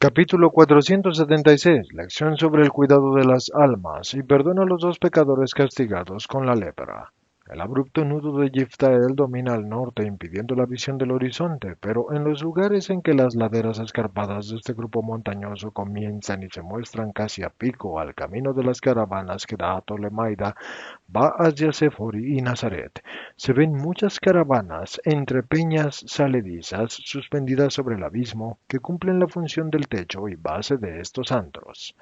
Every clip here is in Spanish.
Capítulo 476. Lección sobre el cuidado de las almas y perdona a los dos pecadores castigados con la lepra. El abrupto nudo de Yiftael domina al norte, impidiendo la visión del horizonte, pero en los lugares en que las laderas escarpadas de este grupo montañoso comienzan y se muestran casi a pico al camino de las caravanas que da a Tolemaida, va hacia Séfori y Nazaret. Se ven muchas caravanas entre peñas saledizas suspendidas sobre el abismo que cumplen la función del techo y base de estos antros.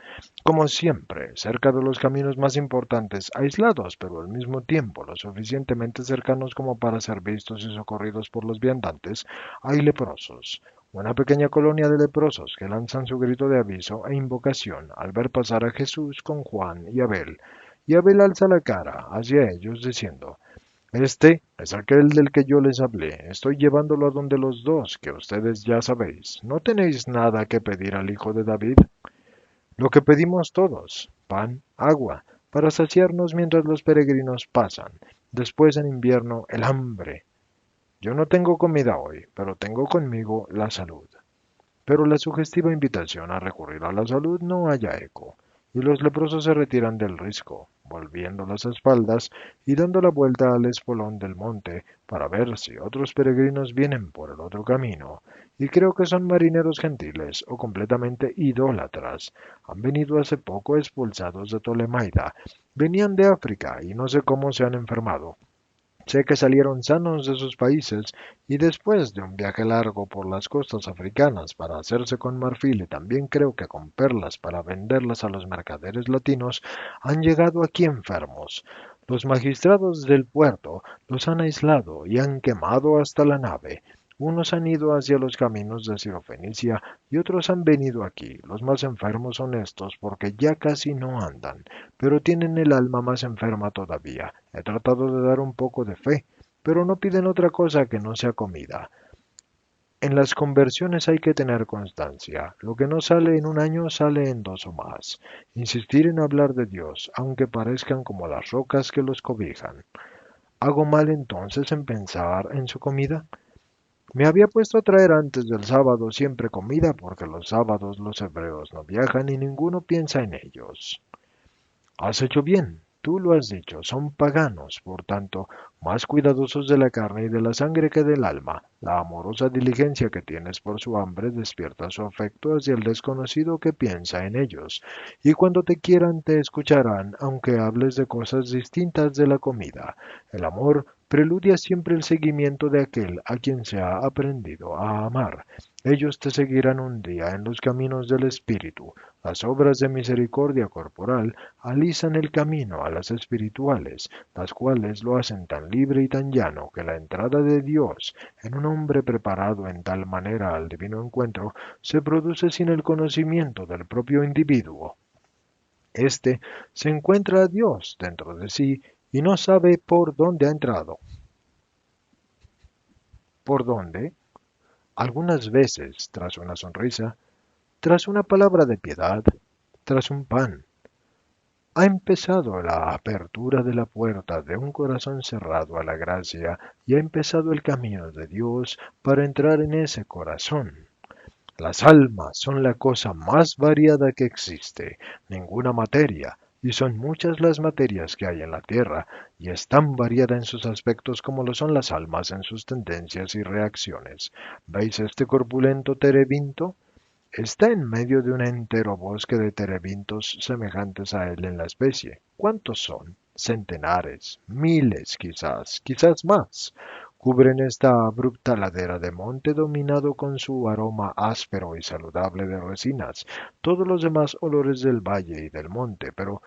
Como siempre, cerca de los caminos más importantes, aislados pero al mismo tiempo lo suficientemente cercanos como para ser vistos y socorridos por los viandantes, hay leprosos. Una pequeña colonia de leprosos que lanzan su grito de aviso e invocación al ver pasar a Jesús con Juan y Abel alza la cara hacia ellos diciendo, este es aquel del que yo les hablé. Estoy llevándolo a donde los dos, que ustedes ya sabéis. ¿No tenéis nada que pedir al hijo de David? Lo que pedimos todos, pan, agua, para saciarnos mientras los peregrinos pasan. Después en invierno, el hambre. Yo no tengo comida hoy, pero tengo conmigo la salud. Pero la sugestiva invitación a recurrir a la salud no halla eco, y los leprosos se retiran del risco, volviendo las espaldas y dando la vuelta al espolón del monte para ver si otros peregrinos vienen por el otro camino, y creo que son marineros gentiles o completamente idólatras. Han venido hace poco expulsados de Tolemaida, venían de África y no sé cómo se han enfermado. Sé que salieron sanos de sus países y después de un viaje largo por las costas africanas para hacerse con marfil y también creo que con perlas para venderlas a los mercaderes latinos, han llegado aquí enfermos. Los magistrados del puerto los han aislado y han quemado hasta la nave. Unos han ido hacia los caminos de Sirofenicia y otros han venido aquí. Los más enfermos son estos porque ya casi no andan, pero tienen el alma más enferma todavía. He tratado de dar un poco de fe, pero no piden otra cosa que no sea comida. En las conversiones hay que tener constancia. Lo que no sale en un año sale en dos o más. Insistir en hablar de Dios, aunque parezcan como las rocas que los cobijan. ¿Hago mal entonces en pensar en su comida? Me había puesto a traer antes del sábado siempre comida porque los sábados los hebreos no viajan y ninguno piensa en ellos. Has hecho bien, tú lo has dicho, son paganos, por tanto, más cuidadosos de la carne y de la sangre que del alma. La amorosa diligencia que tienes por su hambre despierta su afecto hacia el desconocido que piensa en ellos, y cuando te quieran te escucharán, aunque hables de cosas distintas de la comida. El amor preludia siempre el seguimiento de aquel a quien se ha aprendido a amar. Ellos te seguirán un día en los caminos del espíritu. Las obras de misericordia corporal alisan el camino a las espirituales, las cuales lo hacen tan libre y tan llano que la entrada de Dios en un hombre preparado en tal manera al divino encuentro se produce sin el conocimiento del propio individuo. Este se encuentra a Dios dentro de sí y no sabe por dónde ha entrado. ¿Por dónde? Algunas veces, tras una sonrisa, tras una palabra de piedad, tras un pan. Ha empezado la apertura de la puerta de un corazón cerrado a la gracia y ha empezado el camino de Dios para entrar en ese corazón. Las almas son la cosa más variada que existe, ninguna materia, y son muchas las materias que hay en la tierra, y es tan variada en sus aspectos como lo son las almas en sus tendencias y reacciones. ¿Veis este corpulento terebinto? Está en medio de un entero bosque de terebintos semejantes a él en la especie. ¿Cuántos son? Centenares, miles quizás, quizás más. Cubren esta abrupta ladera de monte dominado con su aroma áspero y saludable de resinas, todos los demás olores del valle y del monte, pero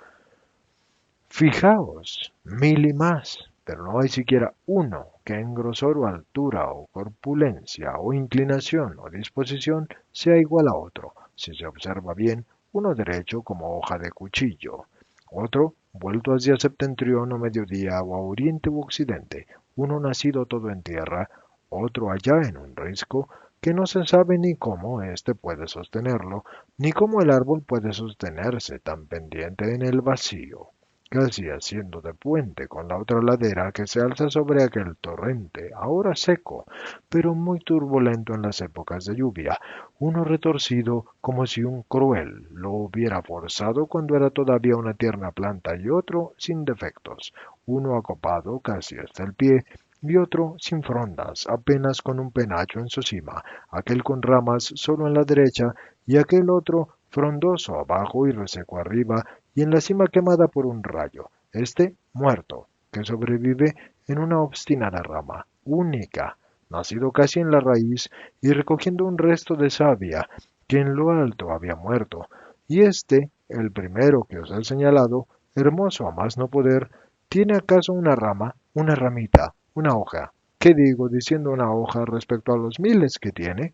fijaos, mil y más, pero no hay siquiera uno que en grosor o altura o corpulencia o inclinación o disposición sea igual a otro, si se observa bien, uno derecho como hoja de cuchillo, otro vuelto hacia septentrión o mediodía o a oriente u occidente, uno nacido todo en tierra, otro allá en un risco, que no se sabe ni cómo éste puede sostenerlo, ni cómo el árbol puede sostenerse tan pendiente en el vacío. casi haciendo de puente con la otra ladera que se alza sobre aquel torrente, ahora seco, pero muy turbulento en las épocas de lluvia, uno retorcido como si un cruel lo hubiera forzado cuando era todavía una tierna planta y otro sin defectos, uno acopado casi hasta el pie y otro sin frondas, apenas con un penacho en su cima, aquel con ramas solo en la derecha y aquel otro frondoso abajo y reseco arriba, y en la cima quemada por un rayo, este muerto, que sobrevive en una obstinada rama, única, nacido casi en la raíz y recogiendo un resto de savia que en lo alto había muerto, y este, el primero que os he señalado, hermoso a más no poder, tiene acaso una rama, una ramita, una hoja. ¿Qué digo diciendo una hoja respecto a los miles que tiene?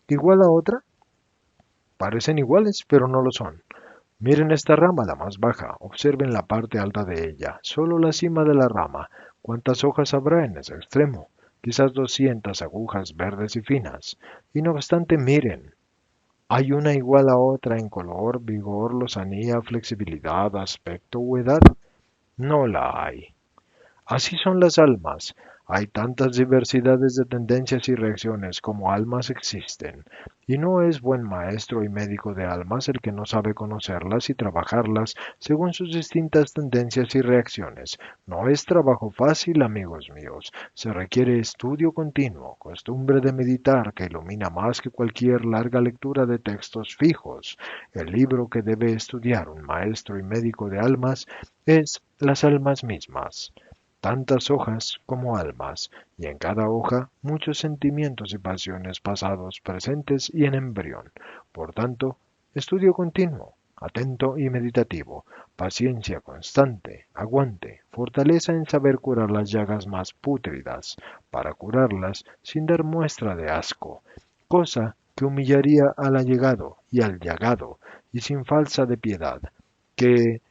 ¿Igual a otra? Parecen iguales, pero no lo son. Miren esta rama, la más baja, observen la parte alta de ella, solo la cima de la rama. ¿Cuántas hojas habrá en ese extremo? Quizás 200 agujas verdes y finas. Y no obstante, miren, ¿hay una igual a otra en color, vigor, lozanía, flexibilidad, aspecto o edad? No la hay. Así son las almas. Hay tantas diversidades de tendencias y reacciones como almas existen, y no es buen maestro y médico de almas el que no sabe conocerlas y trabajarlas según sus distintas tendencias y reacciones. No es trabajo fácil, amigos míos. Se requiere estudio continuo, costumbre de meditar que ilumina más que cualquier larga lectura de textos fijos. El libro que debe estudiar un maestro y médico de almas es las almas mismas, tantas hojas como almas, y en cada hoja muchos sentimientos y pasiones pasados, presentes y en embrión. Por tanto, estudio continuo, atento y meditativo, paciencia constante, aguante, fortaleza en saber curar las llagas más pútridas, para curarlas sin dar muestra de asco, cosa que humillaría al allegado y al llagado, y sin falsa de piedad, que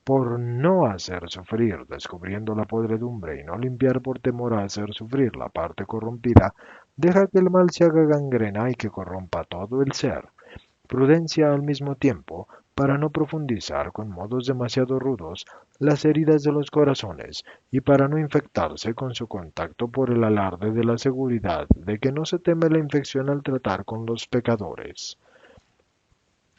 por no hacer sufrir, descubriendo la podredumbre y no limpiar por temor a hacer sufrir la parte corrompida, deja que el mal se haga gangrena y que corrompa todo el ser. Prudencia al mismo tiempo, para no profundizar con modos demasiado rudos las heridas de los corazones y para no infectarse con su contacto por el alarde de la seguridad de que no se teme la infección al tratar con los pecadores.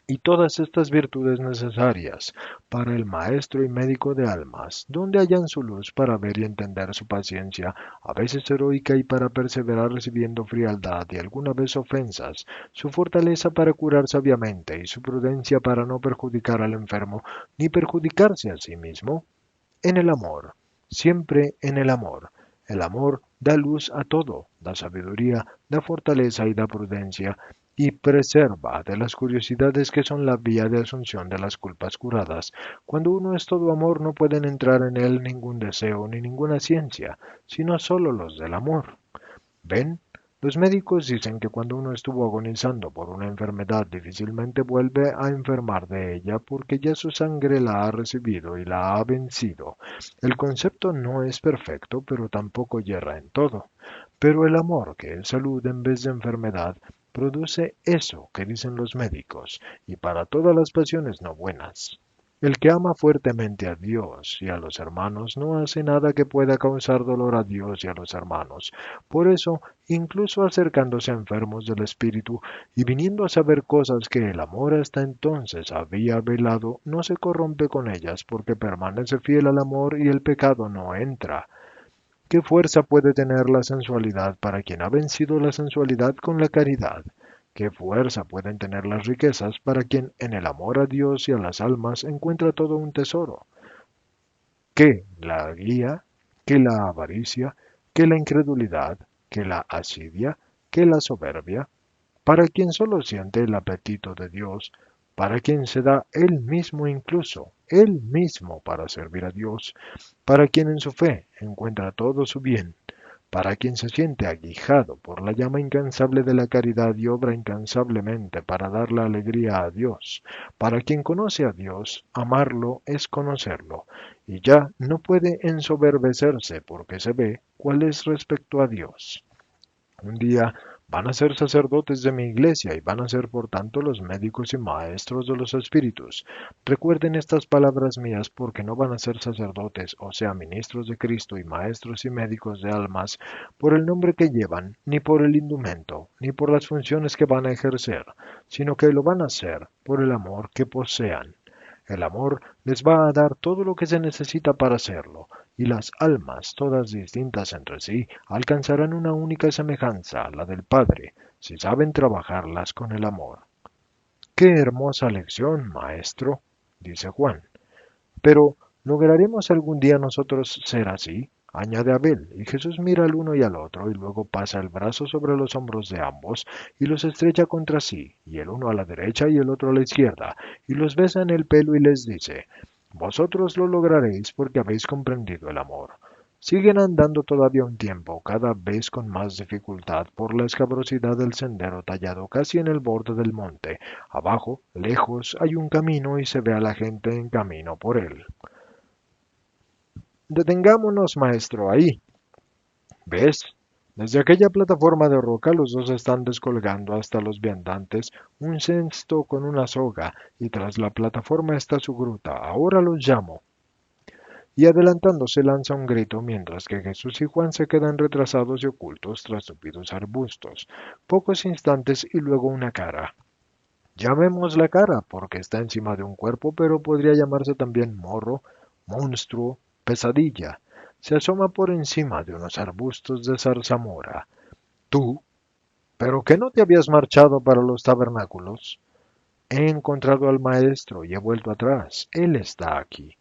Y todas estas virtudes necesarias para el maestro y médico de almas, donde hallan su luz para ver y entender su paciencia, a veces heroica y para perseverar recibiendo frialdad y alguna vez ofensas, su fortaleza para curar sabiamente y su prudencia para no perjudicar al enfermo ni perjudicarse a sí mismo, en el amor, siempre en el amor. El amor da luz a todo, da sabiduría, da fortaleza y da prudencia, y preserva de las curiosidades que son la vía de asunción de las culpas curadas. Cuando uno es todo amor no pueden entrar en él ningún deseo ni ninguna ciencia, sino sólo los del amor. ¿Ven? Los médicos dicen que cuando uno estuvo agonizando por una enfermedad difícilmente vuelve a enfermar de ella porque ya su sangre la ha recibido y la ha vencido. El concepto no es perfecto, pero tampoco yerra en todo. Pero el amor, que es salud en vez de enfermedad, produce eso que dicen los médicos, y para todas las pasiones no buenas. El que ama fuertemente a Dios y a los hermanos no hace nada que pueda causar dolor a Dios y a los hermanos. Por eso, incluso acercándose a enfermos del espíritu y viniendo a saber cosas que el amor hasta entonces había velado, no se corrompe con ellas porque permanece fiel al amor y el pecado no entra. ¿Qué fuerza puede tener la sensualidad para quien ha vencido la sensualidad con la caridad? ¿Qué fuerza pueden tener las riquezas para quien en el amor a Dios y a las almas encuentra todo un tesoro? ¿Qué la guía? ¿Qué la avaricia? ¿Qué la incredulidad? ¿Qué la asidia? ¿Qué la soberbia? Para quien solo siente el apetito de Dios, para quien se da él mismo incluso, él mismo para servir a Dios, para quien en su fe encuentra todo su bien, para quien se siente aguijado por la llama incansable de la caridad y obra incansablemente para dar la alegría a Dios, para quien conoce a Dios, amarlo es conocerlo, y ya no puede ensoberbecerse porque se ve cuál es respecto a Dios. Un día Van a ser sacerdotes de mi iglesia y van a ser por tanto los médicos y maestros de los espíritus. Recuerden estas palabras mías porque no van a ser sacerdotes, o sea, ministros de Cristo y maestros y médicos de almas, por el nombre que llevan, ni por el indumento, ni por las funciones que van a ejercer, sino que lo van a hacer por el amor que posean. El amor les va a dar todo lo que se necesita para hacerlo, y las almas, todas distintas entre sí, alcanzarán una única semejanza, la del Padre, si saben trabajarlas con el amor. Qué hermosa lección, maestro, dice Juan. Pero, ¿lograremos algún día nosotros ser así? Añade Abel, y Jesús mira al uno y al otro, y luego pasa el brazo sobre los hombros de ambos, y los estrecha contra sí, y el uno a la derecha y el otro a la izquierda, y los besa en el pelo y les dice, vosotros lo lograréis porque habéis comprendido el amor. Siguen andando todavía un tiempo, cada vez con más dificultad por la escabrosidad del sendero tallado casi en el borde del monte. Abajo, lejos, hay un camino y se ve a la gente en camino por él. Detengámonos, maestro, ahí. ¿Ves? Desde aquella plataforma de roca los dos están descolgando hasta los viandantes un cesto con una soga, y tras la plataforma está su gruta. Ahora los llamo. Y adelantándose lanza un grito mientras que Jesús y Juan se quedan retrasados y ocultos tras tupidos arbustos. Pocos instantes y luego una cara. Llamemos la cara porque está encima de un cuerpo, pero podría llamarse también morro, monstruo, pesadilla. Se asoma por encima de unos arbustos de zarzamora. ¿Tú? ¿Pero que no te habías marchado para los tabernáculos? He encontrado al maestro y he vuelto atrás. Él está aquí.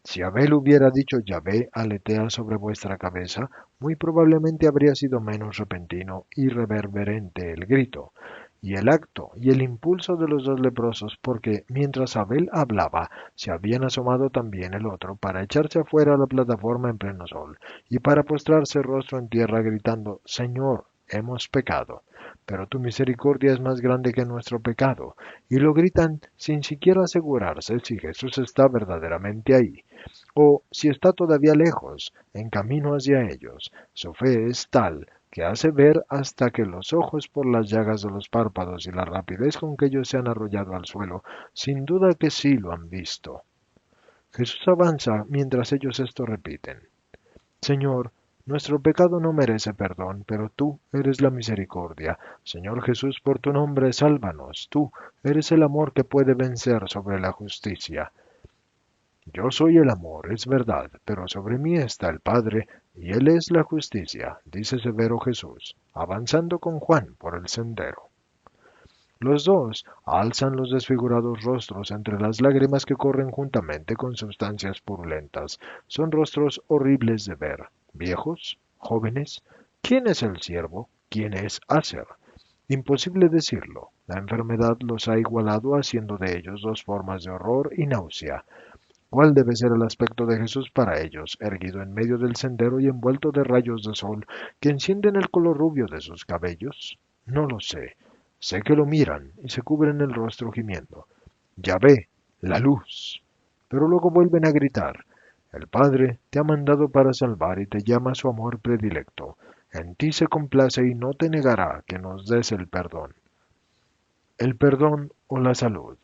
Si Abel hubiera dicho Yahvé aletea sobre vuestra cabeza, muy probablemente habría sido menos repentino y reverberante el grito, y el acto y el impulso de los dos leprosos, porque mientras Abel hablaba, se habían asomado también el otro para echarse afuera a la plataforma en pleno sol, y para postrarse rostro en tierra gritando, Señor, hemos pecado, pero tu misericordia es más grande que nuestro pecado, y lo gritan sin siquiera asegurarse si Jesús está verdaderamente ahí o si está todavía lejos, en camino hacia ellos. Su fe es tal que hace ver hasta que los ojos por las llagas de los párpados y la rapidez con que ellos se han arrollado al suelo, sin duda que sí lo han visto. Jesús avanza mientras ellos esto repiten. Señor, nuestro pecado no merece perdón, pero tú eres la misericordia. Señor Jesús, por tu nombre, sálvanos. Tú eres el amor que puede vencer sobre la justicia. Yo soy el amor, es verdad, pero sobre mí está el Padre, y Él es la justicia, dice severo Jesús, avanzando con Juan por el sendero. Los dos alzan los desfigurados rostros entre las lágrimas que corren juntamente con sustancias purulentas. Son rostros horribles de ver. ¿Viejos? ¿Jóvenes? ¿Quién es el siervo? ¿Quién es Aser? Imposible decirlo. La enfermedad los ha igualado haciendo de ellos dos formas de horror y náusea. ¿Cuál debe ser el aspecto de Jesús para ellos, erguido en medio del sendero y envuelto de rayos de sol que encienden el color rubio de sus cabellos? No lo sé. Sé que lo miran y se cubren el rostro gimiendo. Ya ve, la luz. Pero luego vuelven a gritar. El Padre te ha mandado para salvar y te llama a su amor predilecto. En ti se complace y no te negará que nos des el perdón. El perdón o la salud.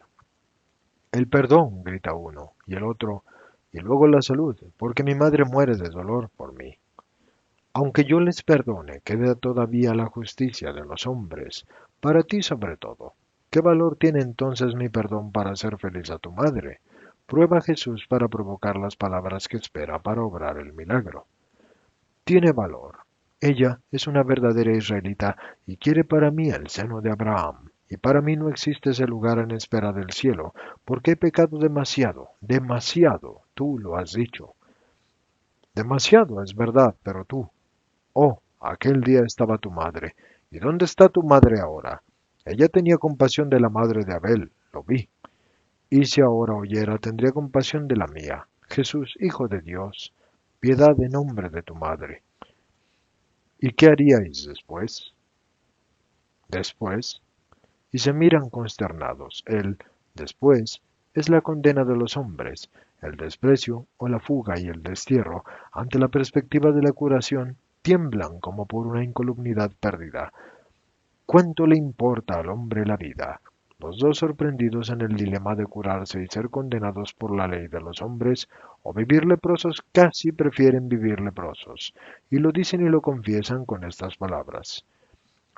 El perdón, grita uno, y el otro, y luego la salud, porque mi madre muere de dolor por mí. Aunque yo les perdone, queda todavía la justicia de los hombres, para ti sobre todo. ¿Qué valor tiene entonces mi perdón para hacer feliz a tu madre? Prueba Jesús para provocar las palabras que espera para obrar el milagro. Tiene valor. Ella es una verdadera israelita y quiere para mí el seno de Abraham. Y para mí no existe ese lugar en espera del cielo, porque he pecado demasiado, demasiado, tú lo has dicho. Demasiado, es verdad, pero tú. Oh, aquel día estaba tu madre. ¿Y dónde está tu madre ahora? Ella tenía compasión de la madre de Abel, lo vi. Y si ahora oyera, tendría compasión de la mía. Jesús, Hijo de Dios, piedad en nombre de tu madre. ¿Y qué haríais después? Después, y se miran consternados. El después es la condena de los hombres, el desprecio o la fuga y el destierro ante la perspectiva de la curación tiemblan como por una incolumnidad perdida. ¿Cuánto le importa al hombre la vida? Los dos sorprendidos en el dilema de curarse y ser condenados por la ley de los hombres, o vivir leprosos, casi prefieren vivir leprosos, y lo dicen y lo confiesan con estas palabras.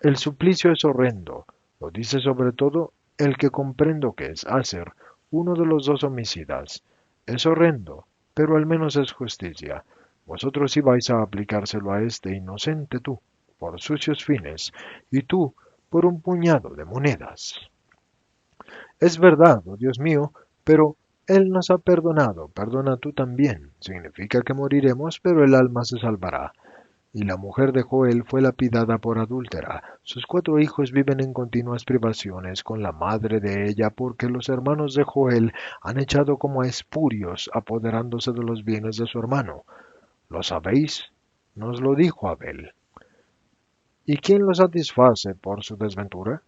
El suplicio es horrendo, lo dice sobre todo el que comprendo que es Aser, uno de los dos homicidas. Es horrendo, pero al menos es justicia. Vosotros ibais a aplicárselo a este inocente tú, por sucios fines, y tú, por un puñado de monedas. Es verdad, oh Dios mío, pero Él nos ha perdonado, perdona tú también. Significa que moriremos, pero el alma se salvará. Y la mujer de Joel fue lapidada por adúltera. Sus 4 hijos viven en continuas privaciones con la madre de ella porque los hermanos de Joel han echado como a espurios apoderándose de los bienes de su hermano. ¿Lo sabéis? Nos lo dijo Abel. ¿Y quién lo satisface por su desventura?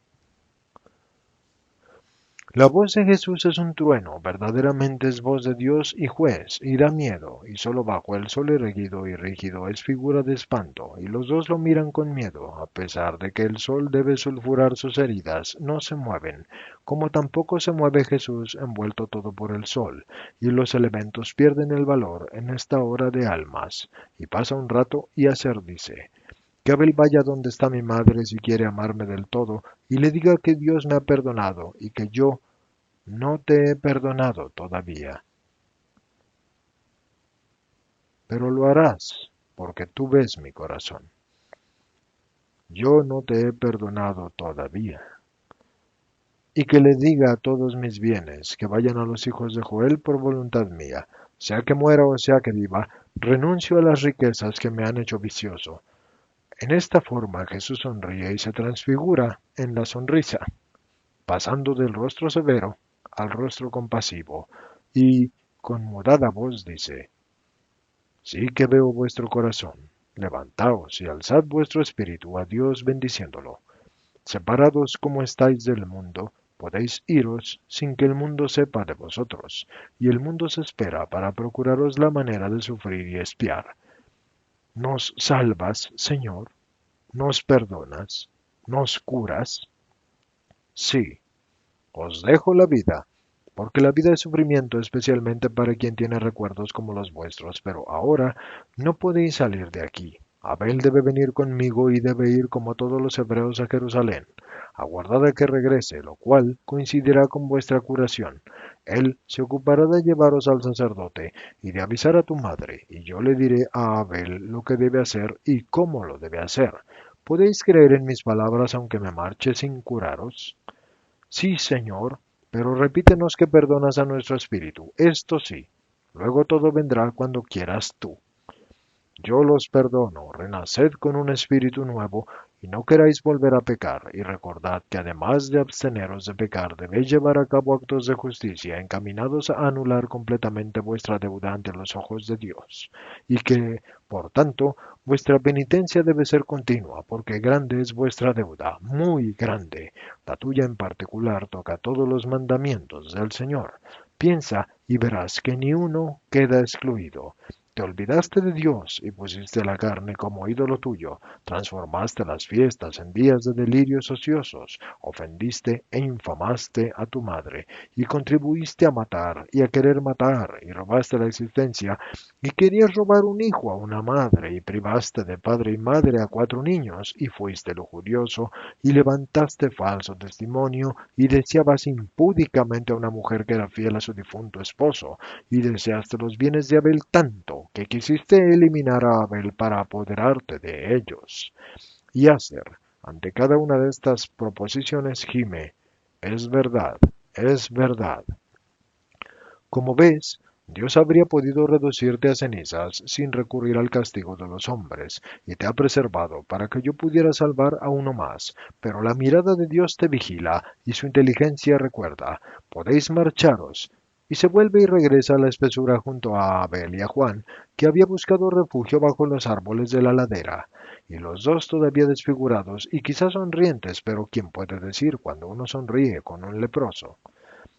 La voz de Jesús es un trueno, verdaderamente es voz de Dios y juez, y da miedo, y solo bajo el sol erguido y rígido es figura de espanto, y los dos lo miran con miedo, a pesar de que el sol debe sulfurar sus heridas, no se mueven, como tampoco se mueve Jesús envuelto todo por el sol, y los elementos pierden el valor en esta hora de almas, y pasa un rato y Aser dice, que Abel vaya donde está mi madre si quiere amarme del todo, y le diga que Dios me ha perdonado y que yo no te he perdonado todavía. Pero lo harás, porque tú ves mi corazón. Yo no te he perdonado todavía. Y que le diga a todos mis bienes que vayan a los hijos de Joel por voluntad mía, sea que muera o sea que viva, renuncio a las riquezas que me han hecho vicioso. En esta forma Jesús sonríe y se transfigura en la sonrisa, pasando del rostro severo al rostro compasivo, y con mudada voz dice, sí que veo vuestro corazón, levantaos y alzad vuestro espíritu a Dios bendiciéndolo. Separados como estáis del mundo, podéis iros sin que el mundo sepa de vosotros, y el mundo se espera para procuraros la manera de sufrir y espiar. ¿Nos salvas, Señor? ¿Nos perdonas? ¿Nos curas? Sí, os dejo la vida, porque la vida es sufrimiento especialmente para quien tiene recuerdos como los vuestros, pero ahora no podéis salir de aquí. Abel debe venir conmigo y debe ir como todos los hebreos a Jerusalén. Aguardad a que regrese, lo cual coincidirá con vuestra curación. Él se ocupará de llevaros al sacerdote y de avisar a tu madre, y yo le diré a Abel lo que debe hacer y cómo lo debe hacer. ¿Podéis creer en mis palabras aunque me marche sin curaros? Sí, Señor, pero repítenos que perdonas a nuestro espíritu. Esto sí. Luego todo vendrá cuando quieras tú. Yo los perdono, renaced con un espíritu nuevo y no queráis volver a pecar, y recordad que además de absteneros de pecar, debéis llevar a cabo actos de justicia encaminados a anular completamente vuestra deuda ante los ojos de Dios, y que, por tanto, vuestra penitencia debe ser continua, porque grande es vuestra deuda, muy grande. La tuya en particular toca todos los mandamientos del Señor. Piensa y verás que ni uno queda excluido. Te olvidaste de Dios y pusiste la carne como ídolo tuyo, transformaste las fiestas en días de delirios ociosos, ofendiste e infamaste a tu madre, y contribuiste a matar y a querer matar, y robaste la existencia, y querías robar un hijo a una madre, y privaste de padre y madre a 4 niños, y fuiste lujurioso, y levantaste falso testimonio, y deseabas impúdicamente a una mujer que era fiel a su difunto esposo, y deseaste los bienes de Abel tanto que quisiste eliminar a Abel para apoderarte de ellos. Y Aser, ante cada una de estas proposiciones, gime, es verdad, es verdad. Como ves, Dios habría podido reducirte a cenizas sin recurrir al castigo de los hombres, y te ha preservado para que yo pudiera salvar a uno más, pero la mirada de Dios te vigila y su inteligencia recuerda, podéis marcharos, y se vuelve y regresa a la espesura junto a Abel y a Juan, que había buscado refugio bajo los árboles de la ladera. Y los dos todavía desfigurados y quizás sonrientes, pero ¿quién puede decir cuando uno sonríe con un leproso?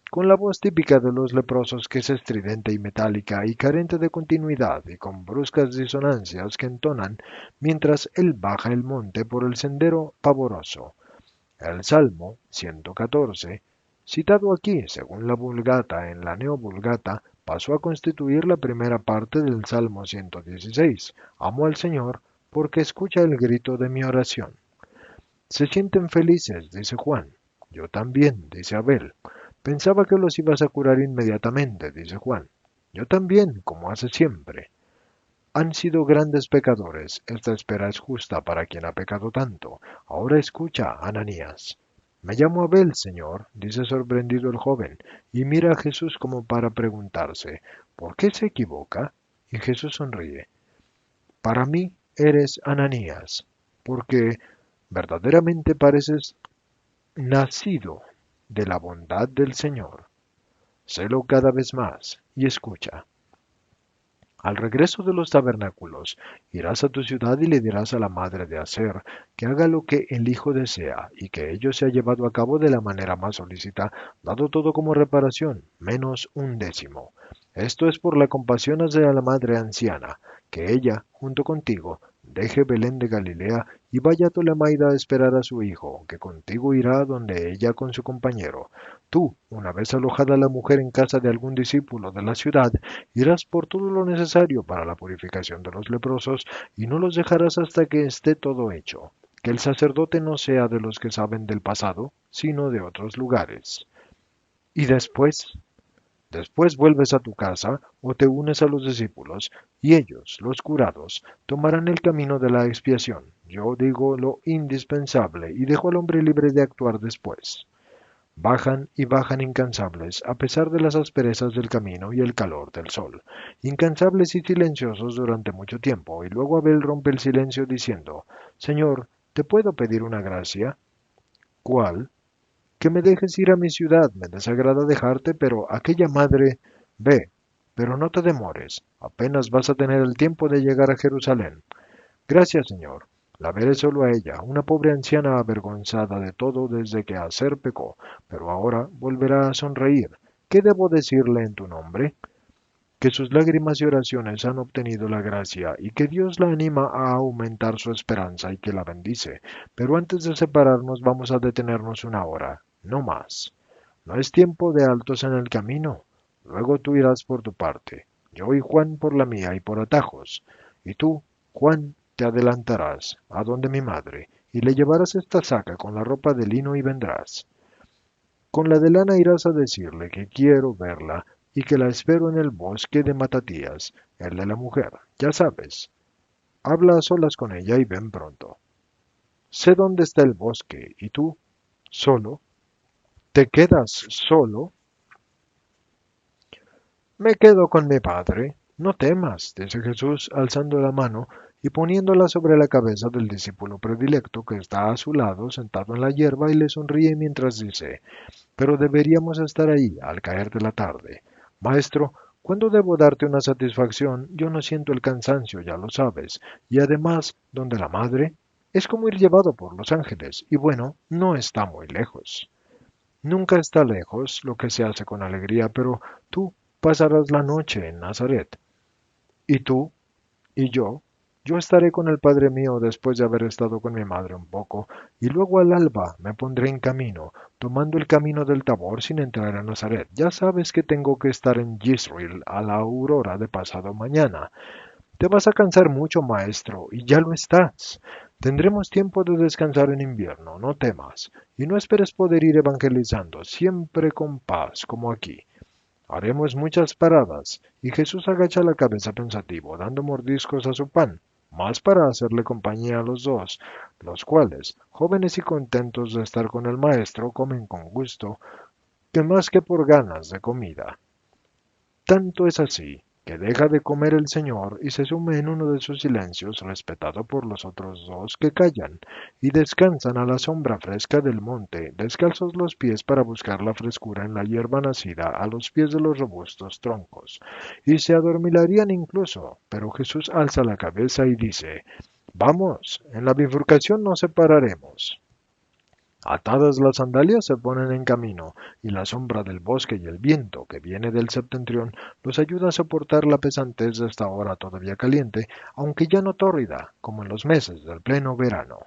Con la voz típica de los leprosos que es estridente y metálica y carente de continuidad y con bruscas disonancias que entonan mientras él baja el monte por el sendero pavoroso. El Salmo 114, citado aquí según la Vulgata en la Neovulgata, pasó a constituir la primera parte del Salmo 116. Amo al Señor porque escucha el grito de mi oración. Se sienten felices, dice Juan. Yo también, dice Abel. Pensaba que los ibas a curar inmediatamente, dice Juan. Yo también, como hace siempre. Han sido grandes pecadores. Esta espera es justa para quien ha pecado tanto. Ahora escucha, Ananías. Me llamo Abel, señor, dice sorprendido el joven, y mira a Jesús como para preguntarse, ¿por qué se equivoca? Y Jesús sonríe. Para mí eres Ananías, porque verdaderamente pareces nacido de la bondad del Señor. Sélo cada vez más y escucha. Al regreso de los tabernáculos, irás a tu ciudad y le dirás a la madre de Aser que haga lo que el hijo desea y que ello sea llevado a cabo de la manera más solícita, dado todo como reparación, menos un décimo. Esto es por la compasión hacia la madre anciana, que ella, junto contigo, deje Belén de Galilea y vaya a Tolemaida a esperar a su hijo, que contigo irá donde ella con su compañero. Tú, una vez alojada la mujer en casa de algún discípulo de la ciudad, irás por todo lo necesario para la purificación de los leprosos y no los dejarás hasta que esté todo hecho. Que el sacerdote no sea de los que saben del pasado, sino de otros lugares. Y después vuelves a tu casa o te unes a los discípulos, y ellos, los curados, tomarán el camino de la expiación. Yo digo lo indispensable y dejo al hombre libre de actuar después. Bajan y bajan incansables, a pesar de las asperezas del camino y el calor del sol, incansables y silenciosos durante mucho tiempo, y luego Abel rompe el silencio diciendo, Señor, ¿te puedo pedir una gracia? ¿Cuál? Que me dejes ir a mi ciudad, me desagrada dejarte, pero aquella madre, ve, pero no te demores, apenas vas a tener el tiempo de llegar a Jerusalén. Gracias, Señor. La veré solo a ella, una pobre anciana avergonzada de todo desde que Aser pecó, pero ahora volverá a sonreír. ¿Qué debo decirle en tu nombre? Que sus lágrimas y oraciones han obtenido la gracia y que Dios la anima a aumentar su esperanza y que la bendice. Pero antes de separarnos vamos a detenernos una hora, no más. No es tiempo de altos en el camino. Luego tú irás por tu parte, yo y Juan por la mía y por atajos. Y tú, Juan, te adelantarás a donde mi madre, y le llevarás esta saca con la ropa de lino y vendrás. Con la de lana irás a decirle que quiero verla y que la espero en el bosque de Matatías, el de la mujer, ya sabes. Habla a solas con ella y ven pronto. Sé dónde está el bosque, y tú, solo, ¿te quedas solo? Me quedo con mi padre. No temas, dice Jesús, alzando la mano y poniéndola sobre la cabeza del discípulo predilecto que está a su lado, sentado en la hierba, y le sonríe mientras dice, pero deberíamos estar ahí al caer de la tarde. Maestro, ¿cuándo debo darte una satisfacción? Yo no siento el cansancio, ya lo sabes, y además, donde la madre, es como ir llevado por los ángeles, y bueno, no está muy lejos. Nunca está lejos lo que se hace con alegría, pero tú pasarás la noche en Nazaret. ¿Y tú? ¿Y yo? Yo estaré con el Padre mío después de haber estado con mi madre un poco, y luego al alba me pondré en camino, tomando el camino del Tabor sin entrar a Nazaret. Ya sabes que tengo que estar en Yisrael a la aurora de pasado mañana. Te vas a cansar mucho, maestro, y ya lo estás. Tendremos tiempo de descansar en invierno, no temas, y no esperes poder ir evangelizando, siempre con paz, como aquí. Haremos muchas paradas, y Jesús agacha la cabeza pensativo, dando mordiscos a su pan, más para hacerle compañía a los dos, los cuales, jóvenes y contentos de estar con el maestro, comen con gusto, que más que por ganas de comida. Tanto es así, que deja de comer el Señor y se sume en uno de sus silencios, respetado por los otros dos que callan, y descansan a la sombra fresca del monte, descalzos los pies para buscar la frescura en la hierba nacida a los pies de los robustos troncos, y se adormilarían incluso, pero Jesús alza la cabeza y dice, Vamos, en la bifurcación nos separaremos. Atadas las sandalias se ponen en camino, y la sombra del bosque y el viento que viene del septentrión los ayuda a soportar la pesantez de esta hora todavía caliente, aunque ya no tórrida, como en los meses del pleno verano.